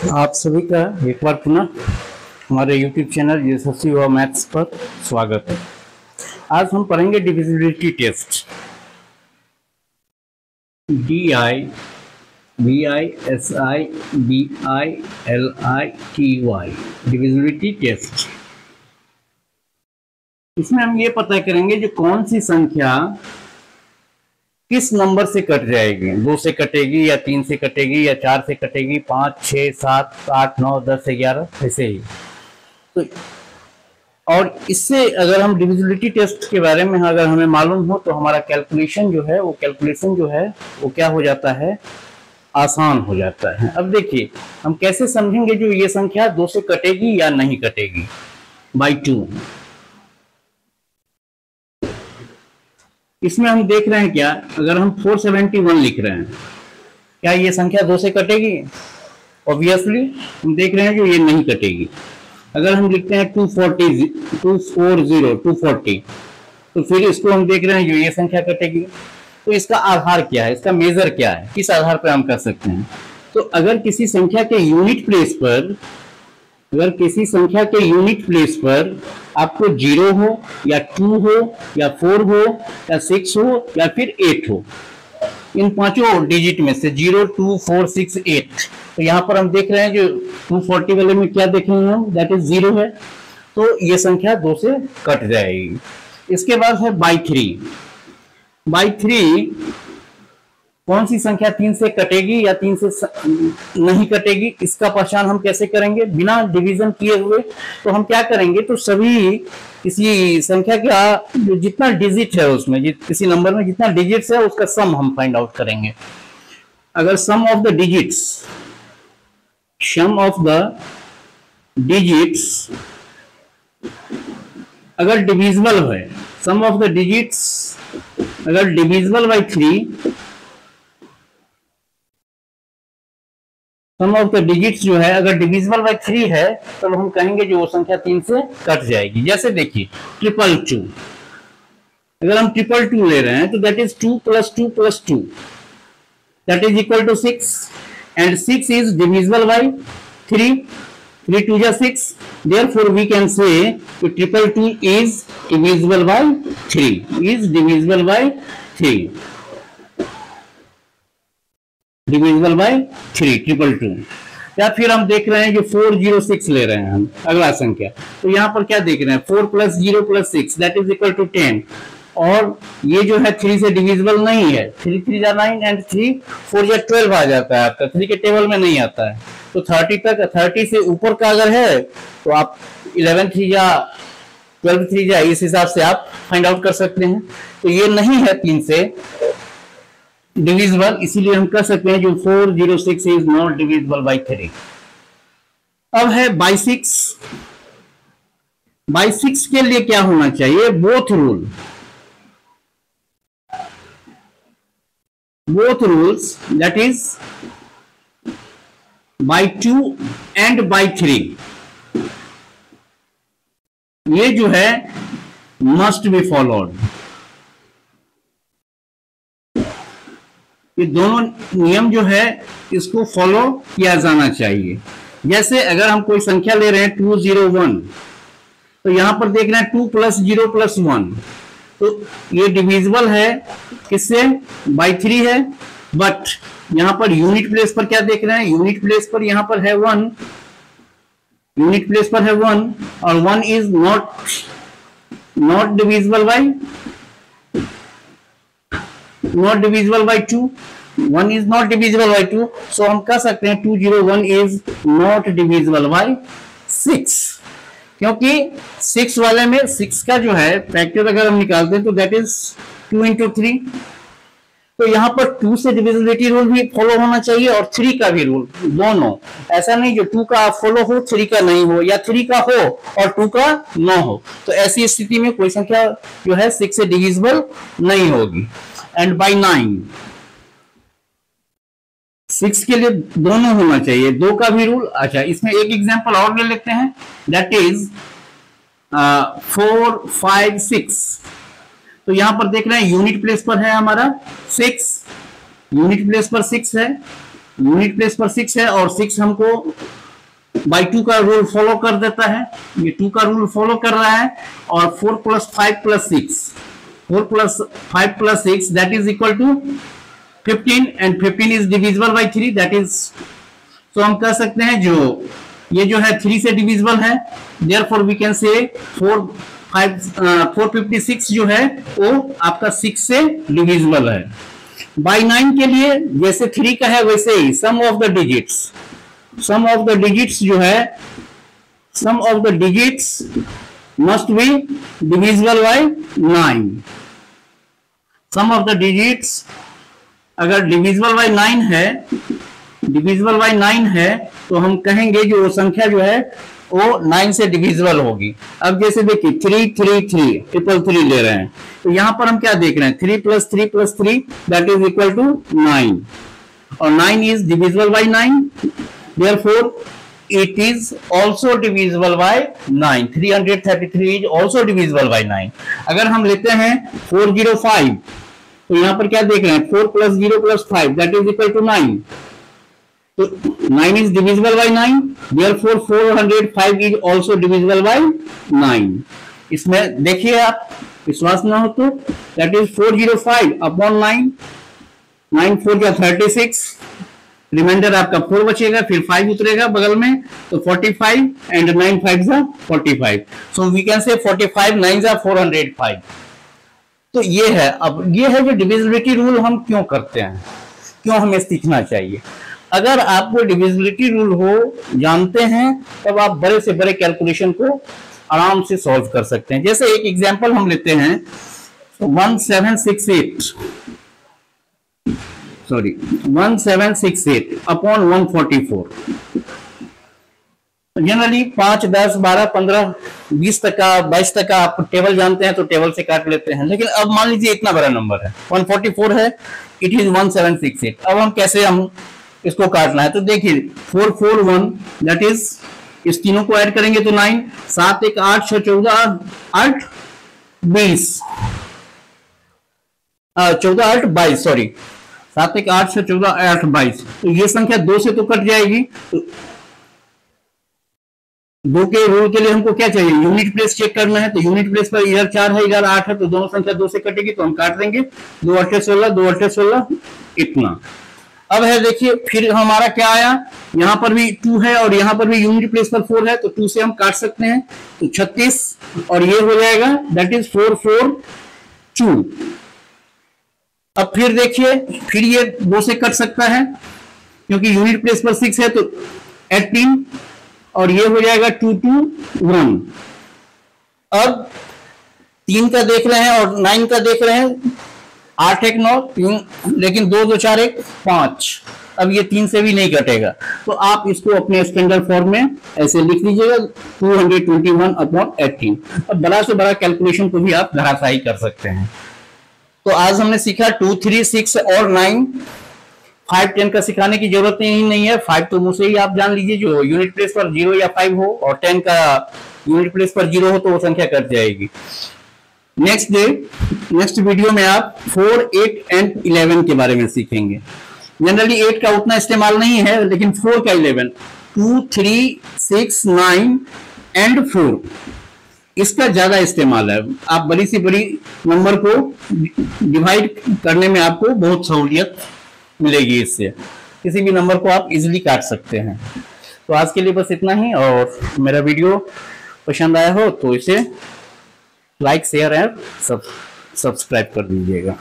आप सभी का एक बार पुनः हमारे YouTube चैनल यशस्वी व मैथ्स पर स्वागत है। आज हम पढ़ेंगे divisibility test, DIVISIBILITY divisibility test. इसमें हम ये पता करेंगे जो कौन सी संख्या किस नंबर से कट जाएगी, 2 से कटेगी या 3 से कटेगी या 4 से कटेगी, 5, 6, 7, 8, 9, 10, 11 ऐसे ही। तो और इससे अगर हम डिविजिबिलिटी टेस्ट के बारे में अगर हमें मालूम हो तो हमारा कैलकुलेशन जो है वो क्या हो जाता है, आसान हो जाता है। अब देखिए हम कैसे समझेंगे जो ये संख्या 2 से कटेगी या नहीं कटेगी, बाई 2। इसमें हम देख रहे हैं क्या, अगर हम 471 लिख रहे हैं, क्या ये संख्या 2 से कटेगी? ऑब्वियसली हम देख रहे हैं कि ये नहीं कटेगी। अगर हम लिखते हैं 240 तो फिर इसको हम देख रहे हैं जो ये संख्या कटेगी। तो इसका आधार क्या है, इसका मेजर क्या है, किस आधार पर हम कर सकते हैं? तो अगर किसी संख्या के यूनिट प्लेस पर आपको 0 हो या 2 हो या 4 हो या 6 हो या फिर 8 हो, इन पांचों डिजिट में से 0, 2, 4, 6, 8, तो यहाँ पर हम देख रहे हैं जो 240 वाले में क्या देखेंगे हम, दैट इज 0 है, तो ये संख्या 2 से कट जाएगी। इसके बाद है बाई 3। कौन सी संख्या 3 से कटेगी या 3 से नहीं कटेगी, इसका पहचान हम कैसे करेंगे बिना डिवीजन किए हुए? तो हम क्या करेंगे, तो सभी किसी संख्या का जो जितना डिजिट है उसमें, किसी नंबर में जितना डिजिट्स है उसका सम हम फाइंड आउट करेंगे। अगर सम ऑफ द डिजिट्स अगर डिविजिबल है, सम ऑफ द डिजिट्स अगर divisible by 3, sum of the digits जो है अगर डिविजिबल बाई 3 है तो हम कहेंगे जो वो संख्या 3 से कट जाएगी। जैसे देखिए 222, अगर हम 222 ले रहे हैं तो that is 2 + 2 + 2 that is equal to 6 and 6 is divisible by 3, 3 2 जा 6, therefore we can say कि 222 is divisible by 3, divisible by 3 222। या फिर हम देख रहे हैं जो 406 ले रहे हैं हम अगला संख्या, तो यहाँ पर क्या देख रहे हैं, 4 + 0 + 6 दैट इज इक्वल टू 10, और ये जो है 3 से डिविजिबल नहीं है, 3 3 जा 9 एंड 3 4 जा 12 आ जाता है आपका, 3 के टेबल में नहीं आता है। तो 30 तक, 30 से ऊपर का अगर है तो आप 11 3 जा 12 3 जा इस हिसाब से आप फाइंड आउट कर सकते हैं। तो ये नहीं है 3 से डिविजिबल, इसीलिए हम कह सकते हैं जो 406 इज नॉट डिविजिबल बाई 3। अब है बाई 6। बाई 6 के लिए क्या होना चाहिए, both rules that is by 2 and by 3, ये जो है मस्ट बी फॉलोड। ये दोनों नियम जो है इसको फॉलो किया जाना चाहिए। जैसे अगर हम कोई संख्या ले रहे हैं 201, तो यहां पर देख रहे हैं 2 + 0 + 1, तो ये डिविजिबल है किससे, बाई 3 है। बट यहां पर यूनिट प्लेस पर क्या देख रहे हैं, यूनिट प्लेस पर यहां पर है 1, और 1 is not divisible by 2, 1 is not divisible by 2, so हम कह सकते हैं 201 is not divisible by 6, क्योंकि 6 वाले में 6 का जो है फैक्टर अगर हम निकालते हैं तो दैट इज 2 × 3, तो यहाँ पर 2 से डिविजिबिलिटी रूल भी फॉलो होना चाहिए और 3 का भी रूल, दोनों। ऐसा नहीं जो 2 का फॉलो हो 3 का नहीं हो, या 3 का हो और 2 का न हो, तो ऐसी स्थिति में कोई संख्या जो है 6 से डिविजिबल नहीं होगी। एंड बाई 9, 6 के लिए दोनों होना चाहिए, 2 का भी रूल। अच्छा, इसमें एक एग्जांपल और ले लेते हैं, दैट इज 4 5 6। तो यहां पर देख रहे हैं यूनिट प्लेस पर है हमारा 6, यूनिट प्लेस पर 6 है, यूनिट प्लेस पर 6 है और 6 हमको बाई 2 का रूल फॉलो कर देता है, ये 2 का रूल फॉलो कर रहा है। और 4 + 5 + 6, 4 + 5 + 6 that is equal to 15 and 15 is divisible by 3 that is, तो हम कह सकते हैं जो ये जो है 3 से डिविजिबल है, देयरफॉर वी कैन से 456 जो है वो आपका 6 से डिविजिबल है। बाई 9 के लिए जैसे 3 का है वैसे ही सम ऑफ द डिजिट्स जो है, sum of the digits must be divisible by 9। Sum of the digits अगर डिविजिबल बाय 9 है तो हम कहेंगे जो वो संख्या जो है वो 9 से डिविजिबल होगी। अब जैसे देखिए 3 3 3 ट्रिपल 3 ले रहे हैं, तो यहां पर हम क्या देख रहे हैं 3 + 3 + 3 दैट इज इक्वल टू 9 और 9 is divisible by 9, therefore it is also divisible by 9। 333 is also divisible by 9। अगर हम लेते हैं 405 तो यहां पर क्या देख रहे हैं 4 + 0 + 5 that is equal to 9, तो 9 is divisible by 9, therefore 405 is also divisible by 9। इसमें देखिए आप विश्वास ना हो तो that is 405 upon 9, 9 4 जा 36, रिमाइंडर आपका 4 बचेगा, फिर 5 उतरेगा बगल में, तो 45 एंड 9 5 जा 45, सो वी कैन से 45 9 जा 405। तो ये है, अब ये है जो डिविजिबिलिटी रूल हम क्यों करते हैं, क्यों हमें सीखना चाहिए। अगर आपको डिविजिबिलिटी रूल हो जानते हैं तब आप बड़े से बड़े कैलकुलेशन को आराम से सॉल्व कर सकते हैं। जैसे एक एग्जांपल हम लेते हैं 1768 अपॉन 144। जनरली 5 10 12 15 20 तक का 22 तक का आप टेबल जानते हैं तो टेबल से काट लेते हैं, लेकिन अब मान लीजिए इतना बड़ा नंबर है 144 है, इट इज 1768। अब हम कैसे हम इसको काटना है, तो देखिए 441 दैट इज, इस तीनों को ऐड करेंगे तो 9, 7 1 8 6 14 8 20 14 8 22 सॉरी 7 1 8 6 14 8 22, तो ये संख्या 2 से तो कट जाएगी। तो 2 के रूल के लिए हमको क्या चाहिए, यूनिट प्लेस चेक करना है, तो यूनिट प्लेस पर इधर 4 है इधर 8 है, तो दोनों संख्या 2 से कटेगी तो हम काट देंगे, 2 8 16 2 8 16 इतना। अब है देखिए फिर हमारा क्या आया, यहां पर भी 2 है और यहां पर भी यूनिट प्लेस पर 4 है, तो 2 से हम काट सकते हैं, तो 36 और ये हो जाएगा दैट इज 442। अब फिर देखिए फिर ये 2 से कट सकता है क्योंकि यूनिट प्लेस पर 6 है, तो 18 और ये हो जाएगा 221। अब 3 का देख रहे हैं और 9 का देख रहे हैं, 8 1 9 3, लेकिन 2 2 4 1 5, अब ये 3 से भी नहीं कटेगा, तो आप इसको अपने स्टैंडर्ड फॉर्म में ऐसे लिख लीजिएगा 221 अपॉन 18। अब बड़ा से बड़ा कैलकुलेशन को भी आप धराशायी कर सकते हैं। तो आज हमने सीखा 2 3 6 और 9, 5 10 का सिखाने की जरूरत ही नहीं है, 5 तो मुझसे ही आप जान लीजिए, जो यूनिट प्लेस पर 0 या 5 हो और 10 का यूनिट प्लेस पर 0 हो तो वो संख्या कट जाएगी। नेक्स्ट वीडियो में आप 4 8 एंड 11 के बारे में सीखेंगे। जनरली 8 का उतना इस्तेमाल नहीं है, लेकिन 4 का 11 2 3 6 9 एंड 4 इसका ज्यादा इस्तेमाल है। आप बड़ी से बड़ी नंबर को डिवाइड करने में आपको बहुत सहूलियत मिलेगी, इससे किसी भी नंबर को आप इजीली काट सकते हैं। तो आज के लिए बस इतना ही, और मेरा वीडियो पसंद आया हो तो इसे लाइक शेयर एंड सब्सक्राइब कर दीजिएगा।